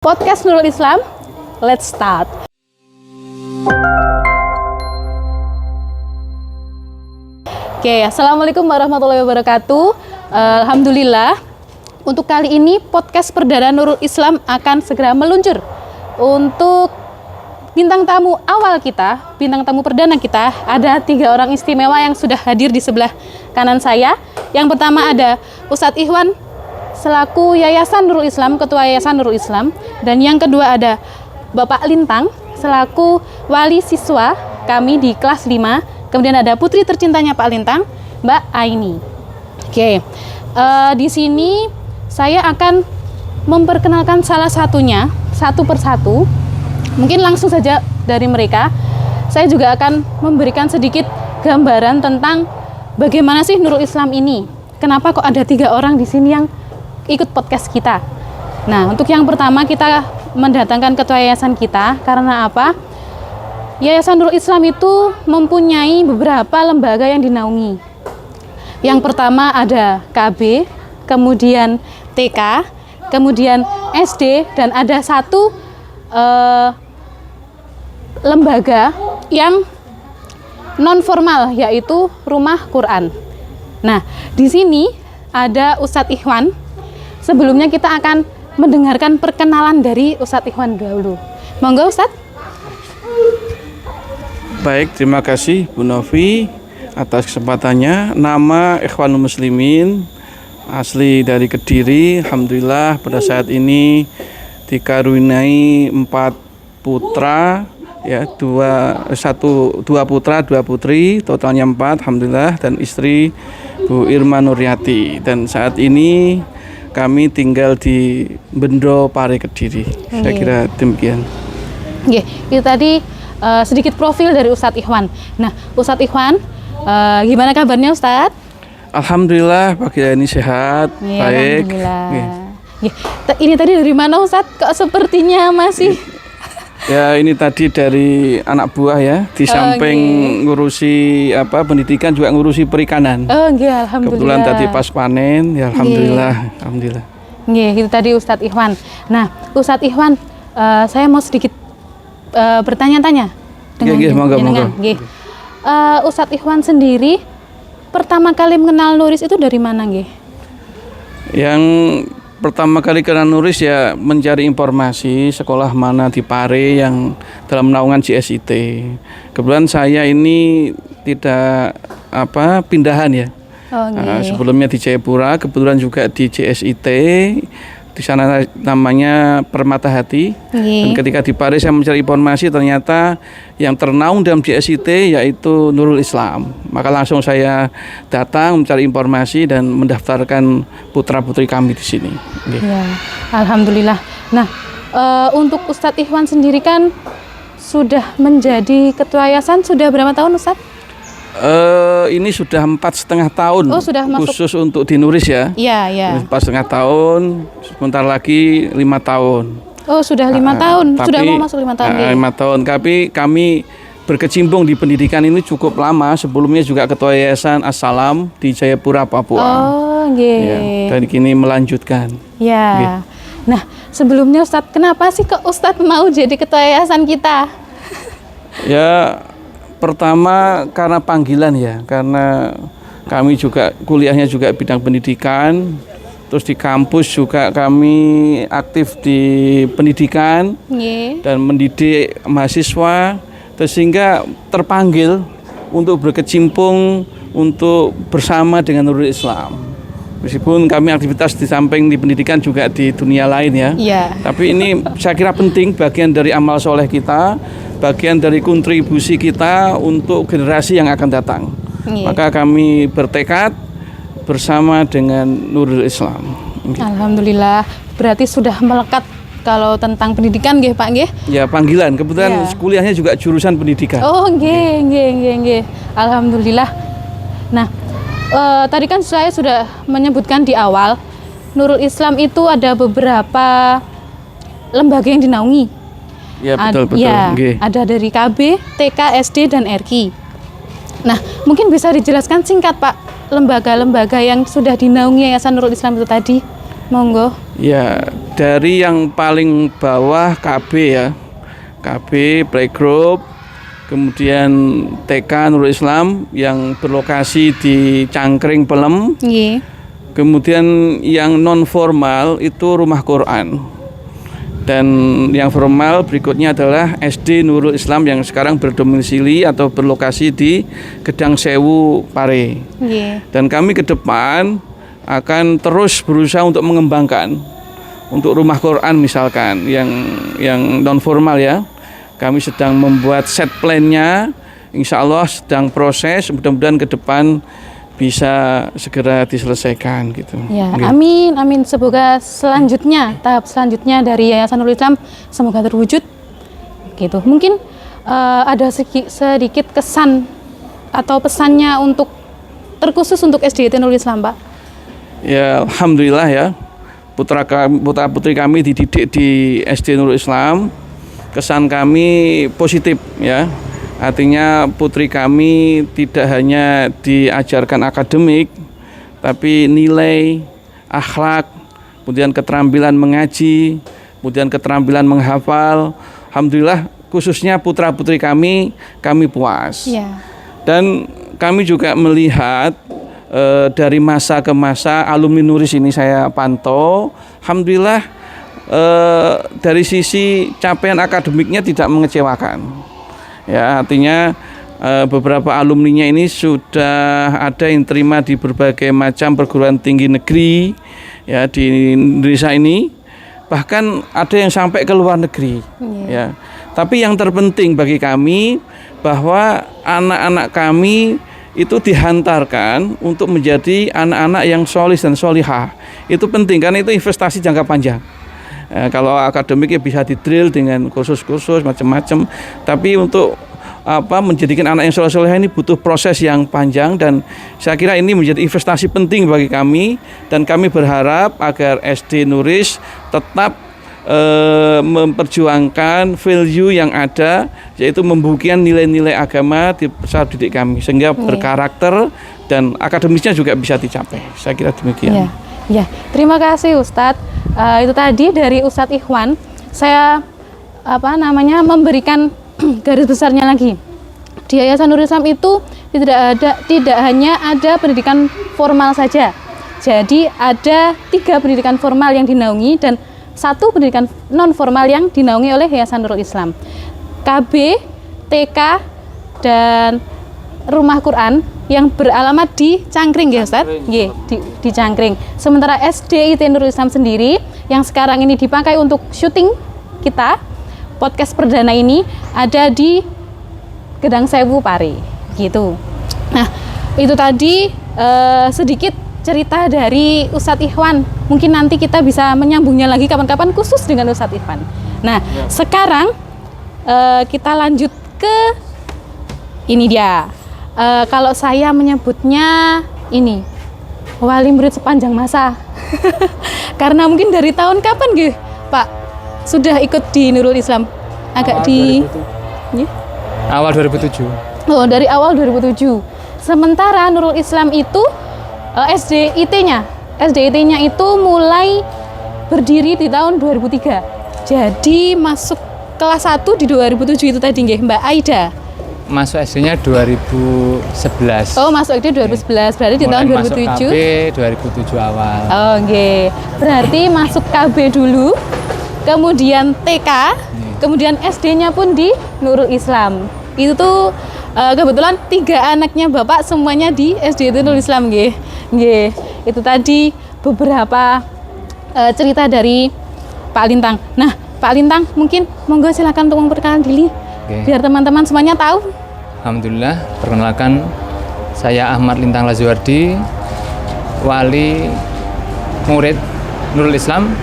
Podcast Nurul Islam, let's start. Oke, assalamualaikum warahmatullahi wabarakatuh. Alhamdulillah, untuk kali ini podcast perdana Nurul Islam akan segera meluncur. Untuk bintang tamu awal kita, bintang tamu perdana kita, ada 3 orang istimewa yang sudah hadir di sebelah kanan saya. Yang pertama ada Ustadz Ikhwan selaku Yayasan Nurul Islam, Ketua Yayasan Nurul Islam, dan yang kedua ada Bapak Lintang selaku wali siswa kami di kelas 5. Kemudian ada putri tercintanya Pak Lintang, Mbak Aini. Oke, di sini saya akan memperkenalkan salah satunya satu persatu. Mungkin langsung saja dari mereka. Saya juga akan memberikan sedikit gambaran tentang bagaimana sih Nurul Islam ini. Kenapa kok ada 3 orang di sini yang ikut podcast kita. Nah, untuk yang pertama kita mendatangkan ketua yayasan kita karena apa? Yayasan Nurul Islam itu mempunyai beberapa lembaga yang dinaungi. Yang pertama ada KB, kemudian TK, kemudian SD, dan ada satu lembaga yang non formal yaitu Rumah Quran. Nah, di sini ada Ustadz Ikhwan. Sebelumnya kita akan mendengarkan perkenalan dari Ustadz Ikhwan dahulu. Monggo Ustadz. Baik, terima kasih Bu Novi atas kesempatannya. Nama Ikhwanul Muslimin, asli dari Kediri. Alhamdulillah pada saat ini dikaruniai 4 putra, ya, 2 putra, 2 putri, totalnya 4, alhamdulillah, dan istri Bu Irma Nuryati. Dan saat ini kami tinggal di Bendo Pare Kediri. Saya kira demikian. Itu tadi sedikit profil dari Ustadz Ikhwan. Nah, Ustadz Ikhwan, gimana kabarnya Ustadz? Alhamdulillah pagi ini sehat, baik. Alhamdulillah. Ini tadi dari mana Ustadz? Kok sepertinya masih? Ya, ini tadi dari anak buah ya. Di samping ngurusi pendidikan juga ngurusi perikanan. Alhamdulillah. Kebetulan tadi pas panen, ya alhamdulillah. Alhamdulillah. Itu tadi Ustadz Ikhwan. Nah, Ustadz Ikhwan, saya mau sedikit bertanya-tanya dengan monggo. Ustadz Ikhwan sendiri pertama kali mengenal Nuris itu dari mana, nggih? Yang pertama kali kenal Nuris ya mencari informasi sekolah mana di Pare yang dalam naungan JSIT. Kebetulan saya ini tidak pindahan ya. Sebelumnya di Jayapura, kebetulan juga di JSIT. Di sana namanya Permata Hati. Dan ketika di Pare saya mencari informasi, ternyata yang ternaung dalam JSIT yaitu Nurul Islam. Maka langsung saya datang mencari informasi dan mendaftarkan putra-putri kami di sini. Ya, alhamdulillah. Nah, untuk Ustadz Ikhwan sendiri kan sudah menjadi ketua yayasan sudah berapa tahun Ustadz? Ini sudah 4,5 tahun. Sudah khusus untuk di Nuris ya. Iya. 4,5 tahun, sebentar lagi 5 tahun. Sudah 5 tahun, sudah mau masuk 5 tahun. 5 tahun, tapi kami berkecimpung di pendidikan ini cukup lama. Sebelumnya juga ketua yayasan As-Salam di Jayapura, Papua. Ya, dan kini melanjutkan. Ya. Nah, sebelumnya Ustadz, kenapa sih kok Ustadz mau jadi ketua yayasan kita? Ya, pertama karena panggilan ya, karena kami juga kuliahnya juga bidang pendidikan, terus di kampus juga kami aktif di pendidikan dan mendidik mahasiswa, sehingga terpanggil untuk berkecimpung untuk bersama dengan Nurul Islam. Meskipun kami aktivitas di samping di pendidikan juga di dunia lain ya. Tapi ini saya kira penting, bagian dari amal soleh kita, bagian dari kontribusi kita untuk generasi yang akan datang. Maka kami bertekad bersama dengan Nurul Islam. Alhamdulillah, berarti sudah melekat kalau tentang pendidikan nggih Pak nggih? Ya, panggilan. Kebetulan kuliahnya juga jurusan pendidikan. Nggih. Alhamdulillah. Nah, tadi kan saya sudah menyebutkan di awal, Nurul Islam itu ada beberapa lembaga yang dinaungi. Ya, betul. Ya, ada dari KB, TK, SD, dan RQ. Nah, mungkin bisa dijelaskan singkat Pak, lembaga-lembaga yang sudah dinaungi Yayasan Nurul Islam itu tadi. Monggo. Ya, dari yang paling bawah KB ya, KB Playgroup, kemudian TK Nurul Islam yang berlokasi di Cangkring Pelem, Nggih. kemudian yang non formal itu Rumah Quran, dan yang formal berikutnya adalah SD Nurul Islam yang sekarang berdomisili atau berlokasi di Gedang Sewu Pare. Nggih. Dan kami ke depan akan terus berusaha untuk mengembangkan untuk Rumah Quran misalkan yang non formal ya. Kami sedang membuat set plan-nya, insya Allah sedang proses, mudah-mudahan ke depan bisa segera diselesaikan gitu. Ya, Gitu. amin, amin. Semoga selanjutnya, tahap selanjutnya dari Yayasan Nurul Islam semoga terwujud. Gitu. Mungkin ada sedikit kesan atau pesannya untuk terkhusus untuk SDIT Nurul Islam, Pak. Ya, alhamdulillah ya. Putra-putri kami dididik di SD Nurul Islam. Kesan kami positif ya. Artinya putri kami tidak hanya diajarkan akademik, tapi nilai, akhlak, kemudian keterampilan mengaji, kemudian keterampilan menghafal. Alhamdulillah khususnya putra-putri kami puas. Ya. Dan kami juga melihat dari masa ke masa alumni Nuris ini saya pantau, alhamdulillah dari sisi capaian akademiknya tidak mengecewakan. Ya, artinya beberapa alumninya ini sudah ada yang terima di berbagai macam perguruan tinggi negeri ya di Indonesia ini, bahkan ada yang sampai ke luar negeri. Ya. Tapi yang terpenting bagi kami bahwa anak-anak kami itu dihantarkan untuk menjadi anak-anak yang solih dan solihah. Itu penting karena itu investasi jangka panjang. Kalau akademik ya bisa didrill dengan kursus-kursus macam-macam, tapi untuk menjadikan anak yang soleh-solehah ini butuh proses yang panjang, dan saya kira ini menjadi investasi penting bagi kami, dan kami berharap agar SD Nuris tetap memperjuangkan value yang ada, yaitu membumikan nilai-nilai agama di peserta didik kami sehingga berkarakter dan akademisnya juga bisa dicapai. Saya kira demikian. Ya, terima kasih Ustadz. Itu tadi dari Ustadz Ikhwan. Saya memberikan garis besarnya lagi. Di Yayasan Nurul Islam itu tidak hanya ada pendidikan formal saja. Jadi ada 3 pendidikan formal yang dinaungi dan 1 pendidikan non formal yang dinaungi oleh Yayasan Nurul Islam. KB, TK, dan Rumah Quran yang beralamat di Cangkring ya Ustaz? Di Cangkring. Sementara SDIT Nurul Islam sendiri yang sekarang ini dipakai untuk syuting kita podcast perdana ini ada di Gedang Sewu Pare gitu. Nah, itu tadi sedikit cerita dari Ustadz Ikhwan. Mungkin nanti kita bisa menyambungnya lagi kapan-kapan khusus dengan Ustadz Ikhwan. Nah, sekarang kita lanjut ke ini dia. Kalau saya menyebutnya ini wali murid sepanjang masa. Karena mungkin dari tahun kapan gitu, Pak? Sudah ikut di Nurul Islam? Agak di awal 2007. Oh, dari awal 2007. Sementara Nurul Islam itu SDIT-nya itu mulai berdiri di tahun 2003. Jadi masuk kelas 1 di 2007 itu tadi nggih, Mbak Aida. Masuk SD-nya 2011. Oh, masuk SD 2011. Berarti di tahun 2007. Masuk KB 2007 awal. Oh, nggih. Berarti masuk KB dulu, kemudian TK, kemudian SD-nya pun di Nurul Islam. Itu tuh kebetulan 3 anaknya Bapak semuanya di SDIT Nurul Islam nggih. Nggih. Itu tadi beberapa cerita dari Pak Lintang. Nah, Pak Lintang mungkin monggo silakan untuk memperkenalkan diri. Biar teman-teman semuanya tahu. Alhamdulillah, perkenalkan saya Ahmad Lintang Lazuardi, wali murid Nurul Islam.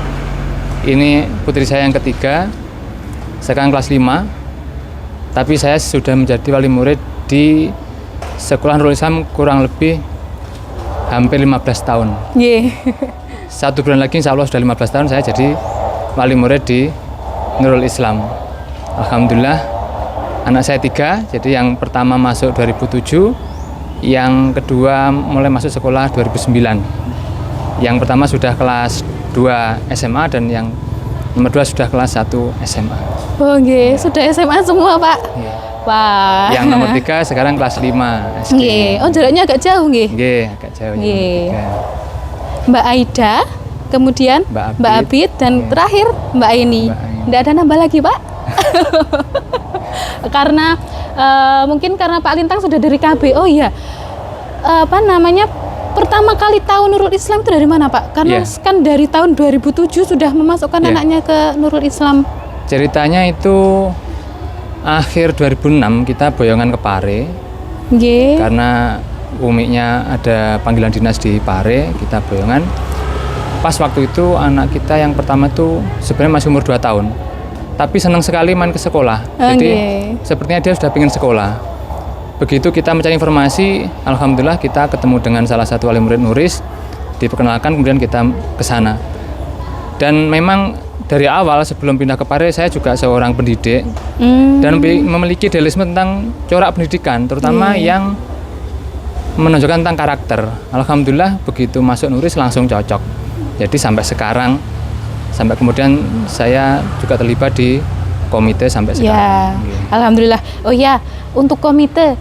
Ini putri saya yang ketiga, sekarang kelas 5. Tapi saya sudah menjadi wali murid di Sekolah Nurul Islam kurang lebih hampir 15 tahun. 1 bulan lagi insya Allah sudah 15 tahun saya jadi wali murid di Nurul Islam. Alhamdulillah, anak saya 3, jadi yang pertama masuk 2007, yang kedua mulai masuk sekolah 2009. Yang pertama sudah kelas 2 SMA dan yang nomor 2 sudah kelas 1 SMA. Oh nggih, sudah SMA semua, Pak. Nggih. Wah. Yang nomor 3 sekarang kelas 5 SD. Nggih. Oh, jaraknya agak jauh nggih. Nggih, agak jauh. yang Nggih. nomor 3. Mbak Aida, kemudian Mbak Abid, dan Iya. terakhir Mbak Aini. Mbak Aini. Nggak ada nambah lagi, Pak? Karena mungkin karena Pak Lintang sudah dari KB. Oh iya. Apa namanya? Pertama kali tahu Nurul Islam itu dari mana, Pak? Karena Iya. kan dari tahun 2007 sudah memasukkan Iya. anaknya ke Nurul Islam. Ceritanya itu akhir 2006 kita boyongan ke Pare Nggih. karena umiknya ada panggilan dinas di Pare, kita boyongan. Pas waktu itu anak kita yang pertama tuh sebenarnya masih umur 2 tahun. Tapi senang sekali main ke sekolah. Jadi Nggih. sepertinya dia sudah pengen sekolah. Begitu kita mencari informasi, alhamdulillah kita ketemu dengan salah satu wali murid Nuris, diperkenalkan, kemudian kita ke sana. Dan memang dari awal sebelum pindah ke Pare, saya juga seorang pendidik dan memiliki idealisme tentang corak pendidikan, terutama yang menunjukkan tentang karakter. Alhamdulillah begitu masuk Nuris langsung cocok. Jadi sampai sekarang, sampai kemudian saya juga terlibat di komite sampai Ya, sekarang. Iya. alhamdulillah. Oh ya, untuk komite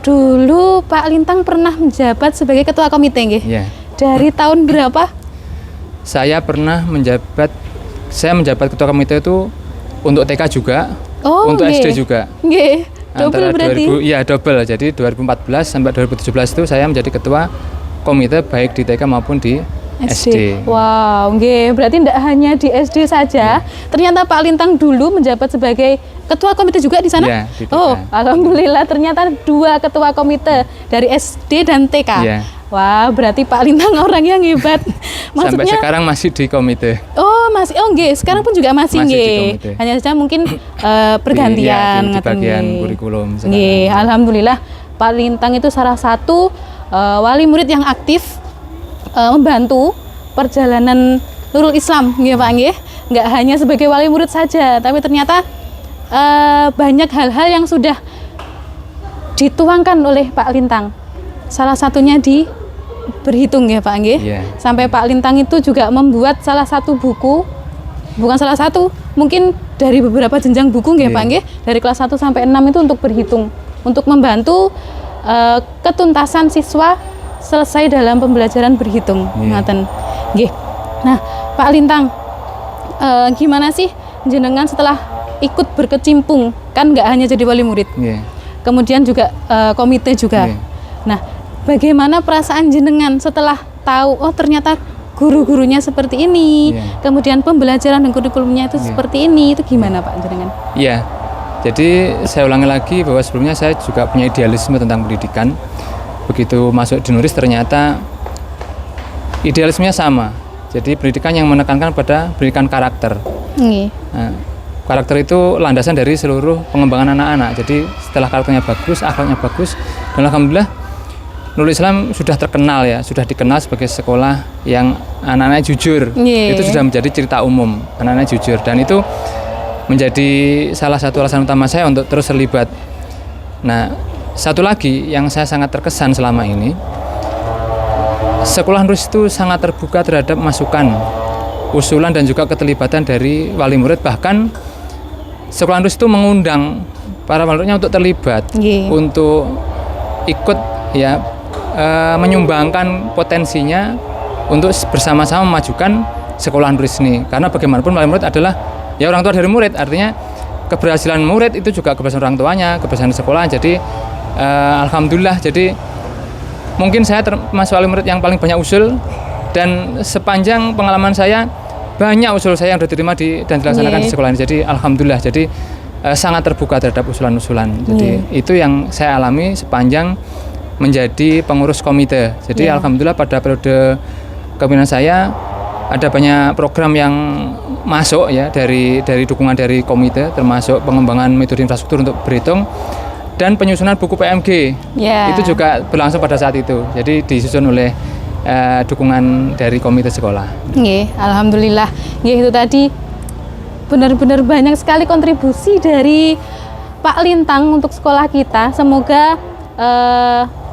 dulu Pak Lintang pernah menjabat sebagai ketua komite, nggih? Iya. Dari tahun berapa? Saya pernah menjabat ketua komite itu untuk TK juga, Oh, untuk nggih. SD juga. Nggih, double berarti. Iya double. Jadi 2014 sampai 2017 itu saya menjadi ketua komite baik di TK maupun di SD. Wow, nggih. Berarti tidak hanya di SD saja. Ternyata Pak Lintang dulu menjabat sebagai ketua komite juga di sana. Iya, di TK. Oh, alhamdulillah ternyata 2 ketua komite dari SD dan TK. Iya. Wah, berarti Pak Lintang orang yang hebat. Sampai sekarang masih di komite. Oh, masih. Oh, nggih. Sekarang pun juga masih Masih di nggih. komite. Hanya saja mungkin pergantian Di ngaten, bagian nggih. kurikulum sekarang. Nggih, alhamdulillah Pak Lintang itu salah satu wali murid yang aktif membantu perjalanan Nurul Islam, nggih Pak nggih. Nggak hanya sebagai wali murid saja, tapi ternyata banyak hal-hal yang sudah dituangkan oleh Pak Lintang. Salah satunya di berhitung ya Pak nggih. Iya. Sampai Pak Lintang itu juga membuat salah satu buku, bukan salah satu, mungkin dari beberapa jenjang buku nggih Iya. Pak nggih, dari kelas 1 sampai 6 itu untuk berhitung, untuk membantu ketuntasan siswa selesai dalam pembelajaran berhitung. Iya. Ngaten. Nggih. Nah, Pak Lintang, gimana sih jenengan setelah ikut berkecimpung, kan nggak hanya jadi wali murid, Iya. kemudian juga komite juga. Iya. Nah, bagaimana perasaan jenengan setelah tahu, oh ternyata guru-gurunya seperti ini, Iya. kemudian pembelajaran dan kurikulumnya itu Iya. seperti ini, itu gimana Pak jenengan? Iya. Jadi saya ulangi lagi bahwa sebelumnya saya juga punya idealisme tentang pendidikan. Begitu masuk di Nuris ternyata idealismenya sama. Jadi pendidikan yang menekankan pada pendidikan karakter. Nggih. Nah, karakter itu landasan dari seluruh pengembangan anak-anak. Jadi setelah karakternya bagus, akhlaknya bagus, dan alhamdulillah Nurul Islam sudah terkenal ya, sudah dikenal sebagai sekolah yang anak-anaknya jujur. Iya. Itu sudah menjadi cerita umum, anak-anaknya jujur, dan itu menjadi salah satu alasan utama saya untuk terus terlibat. Nah, satu lagi yang saya sangat terkesan selama ini, sekolah Nurul itu sangat terbuka terhadap masukan, usulan dan juga keterlibatan dari wali murid. Bahkan sekolah Nurul itu mengundang para wali muridnya untuk terlibat, Nggih. untuk ikut ya menyumbangkan potensinya untuk bersama-sama memajukan sekolah Nurul ini. Karena bagaimanapun wali murid adalah ya orang tua dari murid, artinya keberhasilan murid itu juga keberhasilan orang tuanya, keberhasilan sekolah. Jadi alhamdulillah, jadi mungkin saya termasuk wali murid yang paling banyak usul, dan sepanjang pengalaman saya banyak usul saya yang sudah diterima dan dilaksanakan di sekolah ini. Jadi alhamdulillah, jadi sangat terbuka terhadap usulan-usulan. Jadi itu yang saya alami sepanjang menjadi pengurus komite. Jadi alhamdulillah pada periode kepemimpinan saya ada banyak program yang masuk ya dari dukungan dari komite, termasuk pengembangan metode infrastruktur untuk berhitung dan penyusunan buku PMG. Ya. Itu juga berlangsung pada saat itu. Jadi disusun oleh dukungan dari komite sekolah. Nggih, alhamdulillah. Nggih, itu tadi benar-benar banyak sekali kontribusi dari Pak Lintang untuk sekolah kita. Semoga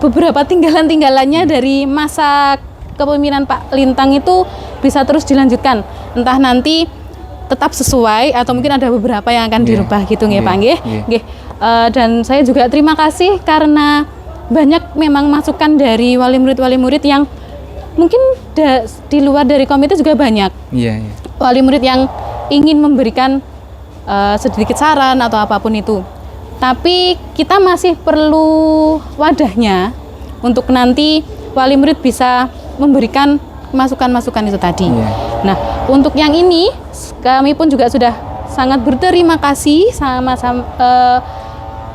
beberapa tinggalan-tinggalannya dari masa kepemimpinan Pak Lintang itu bisa terus dilanjutkan. Entah nanti tetap sesuai atau mungkin ada beberapa yang akan dirubah gitu nggih Pak nggih. Nggih. Dan saya juga terima kasih karena banyak memang masukan dari wali murid yang mungkin di luar dari komite juga banyak. Iya. Wali murid yang ingin memberikan sedikit saran atau apapun itu. Tapi kita masih perlu wadahnya untuk nanti wali murid bisa memberikan masukan-masukan itu tadi. Nah, untuk yang ini kami pun juga sudah sangat berterima kasih sama-sama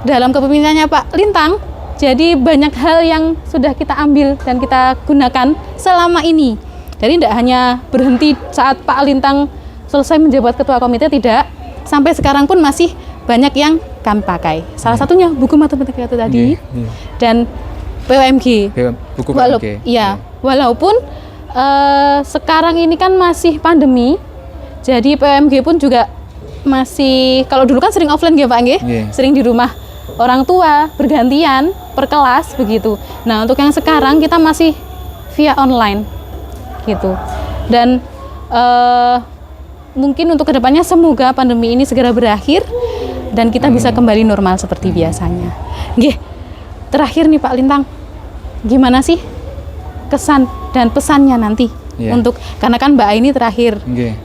dalam kepemimpinannya Pak Lintang. Jadi banyak hal yang sudah kita ambil dan kita gunakan selama ini. Jadi tidak hanya berhenti saat Pak Lintang selesai menjabat ketua komite, tidak. Sampai sekarang pun masih banyak yang kami pakai. Salah satunya buku matematika itu tadi dan PWMG. Buku PWMG. Walaupun sekarang ini kan masih pandemi, jadi PWMG pun juga masih, kalau dulu kan sering offline ya Pak nggih, sering di rumah orang tua bergantian per kelas begitu. Nah untuk yang sekarang kita masih via online gitu. Dan mungkin untuk kedepannya semoga pandemi ini segera berakhir dan kita bisa kembali normal seperti biasanya. Nggih. Terakhir nih Pak Lintang, gimana sih kesan dan pesannya nanti untuk, karena kan Mbak Aini terakhir,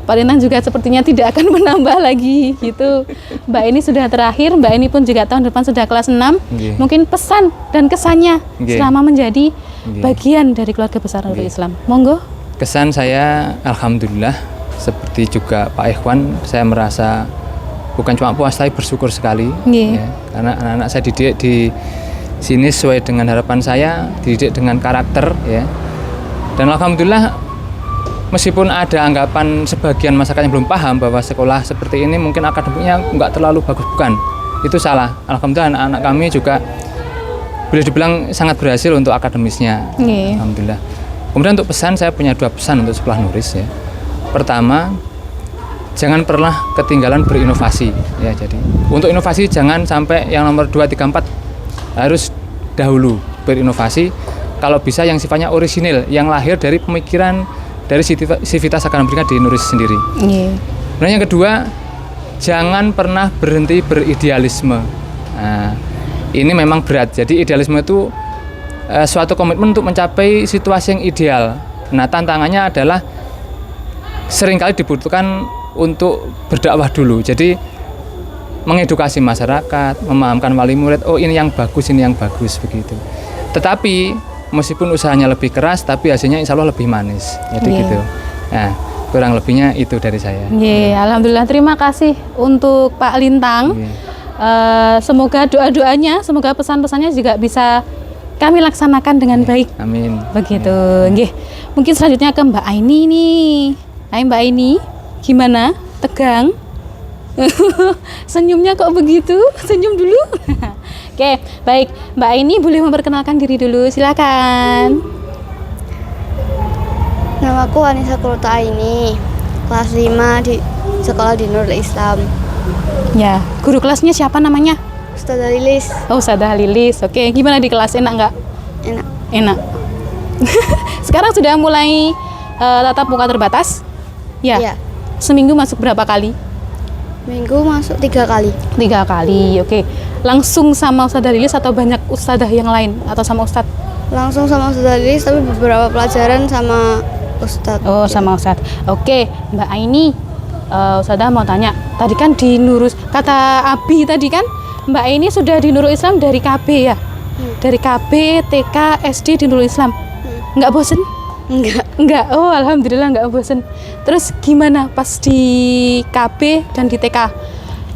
Pak Lintang juga sepertinya tidak akan menambah lagi gitu. Mbak Aini sudah terakhir, Mbak Aini pun juga tahun depan sudah kelas 6. Mungkin pesan dan kesannya selama menjadi bagian dari keluarga besar Nurul Islam. Monggo. Kesan saya alhamdulillah, seperti juga Pak Ikhwan, saya merasa bukan cuma puas tapi bersyukur sekali ya, karena anak-anak saya dididik di sini sesuai dengan harapan saya, dididik dengan karakter ya. Dan alhamdulillah meskipun ada anggapan sebagian masyarakat yang belum paham bahwa sekolah seperti ini mungkin akademiknya nggak terlalu bagus, bukan. Itu salah. Alhamdulillah anak-anak kami juga boleh dibilang sangat berhasil untuk akademisnya. Alhamdulillah. Kemudian untuk pesan, saya punya 2 pesan untuk sekolah Nuris ya. Pertama, jangan pernah ketinggalan berinovasi ya. Jadi untuk inovasi jangan sampai yang nomor 2, 3, 4 harus dahulu berinovasi, kalau bisa yang sifatnya orisinil, yang lahir dari pemikiran dari sivitas akademika di Nuris sendiri. Nah yang kedua, jangan pernah berhenti beridealisme. Nah, ini memang berat. Jadi idealisme itu suatu komitmen untuk mencapai situasi yang ideal. Nah tantangannya adalah seringkali dibutuhkan untuk berdakwah dulu. Jadi mengedukasi masyarakat, memahamkan wali murid, oh ini yang bagus begitu. Tetapi meskipun usahanya lebih keras, tapi hasilnya insya Allah lebih manis. Jadi gitu. Nah, kurang lebihnya itu dari saya. Alhamdulillah, terima kasih untuk Pak Lintang. Semoga doa-doanya, semoga pesan-pesannya juga bisa kami laksanakan dengan baik. Amin. Begitu. Mungkin selanjutnya ke Mbak Aini nih. Hai Mbak Aini, gimana? Tegang? Senyumnya kok begitu? Senyum dulu. Oke, baik. Mbak Aini boleh memperkenalkan diri dulu, silakan. Namaku Anissa Kurota Aini, kelas 5 di sekolah di Nurul Islam. Ya, guru kelasnya siapa namanya? Ustazah Lilis. Oh, Ustazah Lilis. Oke, gimana di kelas, enak nggak? Enak. Sekarang sudah mulai tatap muka terbatas? Ya. Seminggu masuk berapa kali? Minggu masuk 3 kali. 3 kali, oke. Langsung sama Ustazah Lilis atau banyak ustazah yang lain atau sama ustadz? Langsung sama Ustazah Lilis, tapi beberapa pelajaran sama ustadz. Oh, sama ustadz. Oke, Mbak Aini, ustazah mau tanya. Tadi kan di Nurul, kata Abi tadi kan, Mbak Aini sudah di Nurul Islam dari KB ya? Dari KB, TK, SD di Nurul Islam. Nggak bosen? Enggak. Oh, alhamdulillah nggak bosen. Terus gimana pas di KB dan di TK?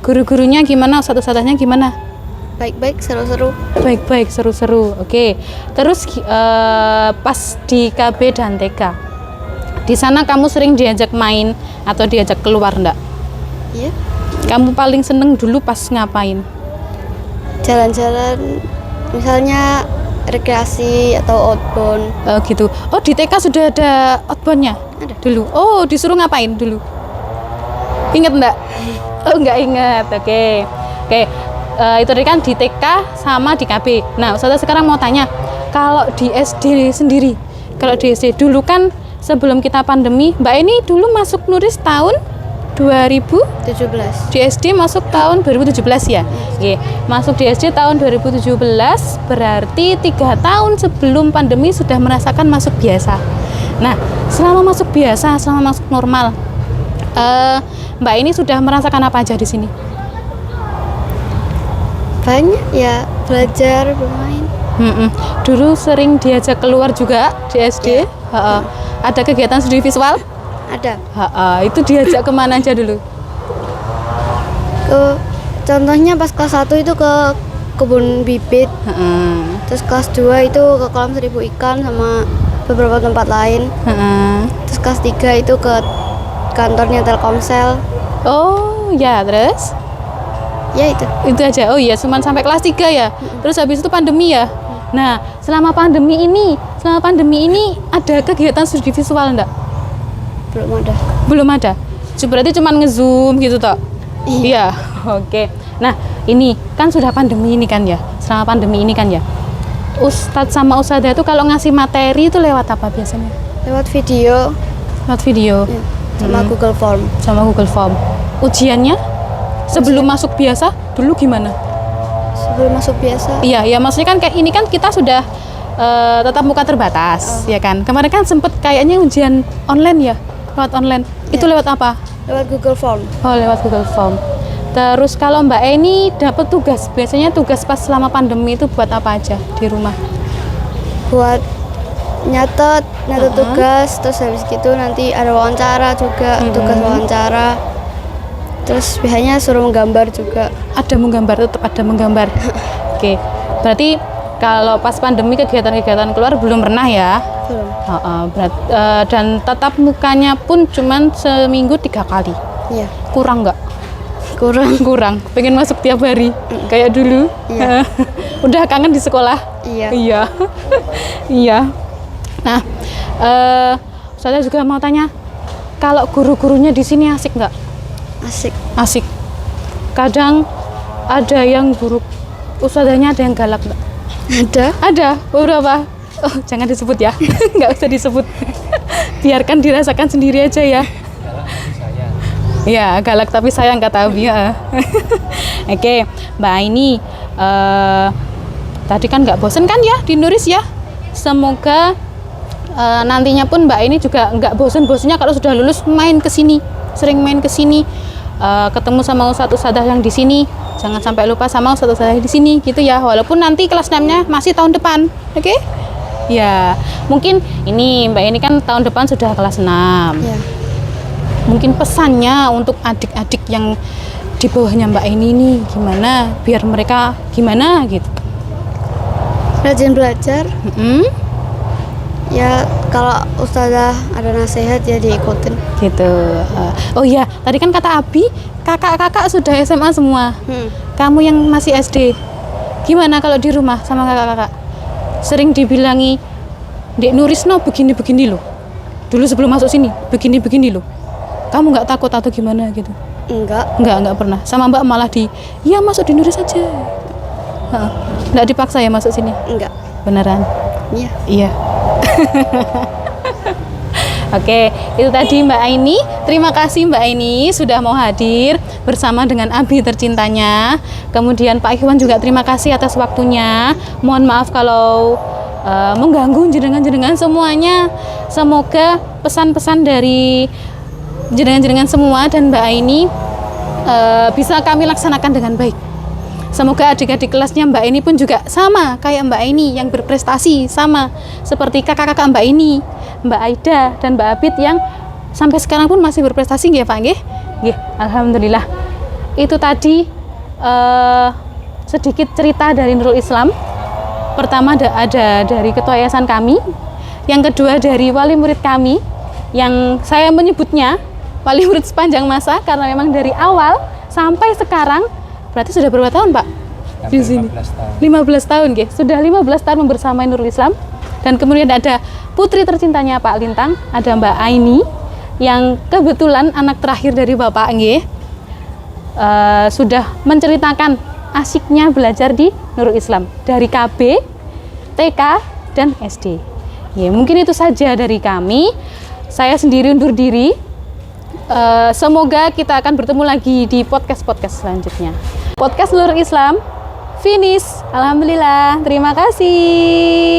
Guru-gurunya gimana? Ustadz-ustadznya gimana? Baik-baik, seru-seru. Baik-baik, seru-seru. Oke. Terus pas di KB dan TK, di sana kamu sering diajak main atau diajak keluar enggak? Iya. Kamu paling seneng dulu pas ngapain? Jalan-jalan, misalnya rekreasi atau outbound. Oh gitu. Oh di TK sudah ada outboundnya? Ada. Dulu. Oh disuruh ngapain dulu? Ingat enggak? Oh enggak ingat. Oke. Itu tadi kan di TK sama di KB. Nah Ustazah sekarang mau tanya, kalau di SD sendiri Kalau di SD dulu kan sebelum kita pandemi, Mbak ini dulu masuk Nuris tahun 2000 17. di SD masuk tahun 2017 ya. Oke, masuk di SD tahun 2017 berarti 3 tahun sebelum pandemi sudah merasakan masuk biasa. Nah, selama masuk biasa, selama masuk normal, Mbak ini sudah merasakan apa aja di sini? Banyak ya, belajar, bermain. Dulu sering diajak keluar juga di SD. Iya. Ada kegiatan studi visual? Ada. Itu diajak kemana aja dulu? Contohnya pas kelas 1 itu ke kebun bibit. Terus kelas 2 itu ke kolam seribu ikan sama beberapa tempat lain. Terus kelas 3 itu ke kantornya Telkomsel. Oh ya, terus? Ya itu. Itu aja. Oh iya, cuma sampai kelas 3 ya. Terus habis itu pandemi ya. Nah, selama pandemi ini ada kegiatan studi visual enggak? Belum ada. Belum ada. Berarti cuma nge-zoom gitu toh? Iya. Oke. Nah, ini kan sudah pandemi ini kan ya. Selama pandemi ini kan ya. Ustadz sama ustadzah itu kalau ngasih materi itu lewat apa biasanya? Lewat video. Lewat video. Ya, sama Google Form. Sama Google Form. Ujiannya sebelum masuk biasa dulu gimana? Sebelum masuk biasa. Iya, ya maksudnya kan kayak ini kan kita sudah tatap muka terbatas, ya kan? Kemarin kan sempet kayaknya ujian online ya, lewat online. Itu lewat apa? Lewat Google Form. Oh, lewat Google Form. Terus kalau Mbak Eni dapat tugas, biasanya tugas pas selama pandemi itu buat apa aja di rumah? Buat nyatet tugas, terus habis gitu nanti ada wawancara juga, tugas wawancara. Terus biasanya suruh menggambar juga. Ada menggambar, tetap ada menggambar. Oke, berarti kalau pas pandemi kegiatan-kegiatan keluar belum pernah ya? Belum. Dan tatap mukanya pun cuman seminggu 3 kali. Iya. Kurang nggak? Kurang. Pengen masuk tiap hari kayak dulu. Iya. Udah kangen di sekolah? Iya. Iya. Nah, saya juga mau tanya, kalau guru-gurunya di sini asik nggak? Asik. Kadang ada yang buruk, ustadzanya ada yang galak nggak? Ada beberapa. Oh, jangan disebut ya. Nggak usah disebut. Biarkan dirasakan sendiri aja ya. Ya, galak tapi sayang kata Abi ya. Oke, Mbak ini tadi kan nggak bosen kan ya di Nuris ya? Semoga nantinya pun Mbak ini juga nggak bosen-bosennya kalau sudah lulus sering main ke sini, ketemu sama ustadz-ustadzah yang di sini. Jangan sampai lupa sama ustadz-ustadzah di sini gitu ya. Walaupun nanti kelas 6-nya masih tahun depan. Oke? Ya, mungkin ini Mbak ini kan tahun depan sudah kelas 6. Ya. Mungkin pesannya untuk adik-adik yang di bawahnya Mbak ini gimana? Biar mereka gimana gitu. Rajin belajar. Ya, kalau ustazah ada nasihat ya diikutin. Gitu. Oh iya, tadi kan kata Abi, kakak-kakak sudah SMA semua. Kamu yang masih SD, gimana kalau di rumah sama kakak-kakak? Sering dibilangi, Dek Nurisno begini-begini loh. Dulu sebelum masuk sini, begini-begini loh. Kamu nggak takut atau gimana gitu? Enggak pernah. Sama Mbak malah ya masuk di Nuris aja. Nggak dipaksa ya masuk sini? Enggak. Beneran? Iya. Oke, itu tadi Mbak Aini. Terima kasih Mbak Aini sudah mau hadir bersama dengan Abi tercintanya. Kemudian Pak Ikhwan juga terima kasih atas waktunya. Mohon maaf kalau mengganggu jenengan-jenengan semuanya. Semoga pesan-pesan dari jenengan-jenengan semua dan Mbak Aini bisa kami laksanakan dengan baik. Semoga adik-adik kelasnya Mbak Aini pun juga sama kayak Mbak Aini yang berprestasi, sama seperti kakak-kakak Mbak Aini, Mbak Aida dan Mbak Abid yang sampai sekarang pun masih berprestasi nggih Pak nggih? Nggih, alhamdulillah. Itu tadi sedikit cerita dari Nurul Islam. Pertama ada dari ketua yayasan kami, yang kedua dari wali murid kami yang saya menyebutnya wali murid sepanjang masa karena memang dari awal sampai sekarang. Berarti sudah berapa tahun Pak di sini? 15 tahun nggih. Sudah 15 tahun membersamai Nurul Islam. Dan kemudian ada putri tercintanya Pak Lintang, ada Mbak Aini yang kebetulan anak terakhir dari Bapak nggih. Sudah menceritakan asiknya belajar di Nurul Islam dari KB, TK dan SD. Ya, mungkin itu saja dari kami. Saya sendiri undur diri. Semoga kita akan bertemu lagi di podcast-podcast selanjutnya. Podcast Nurul Islam finish. Alhamdulillah. Terima kasih.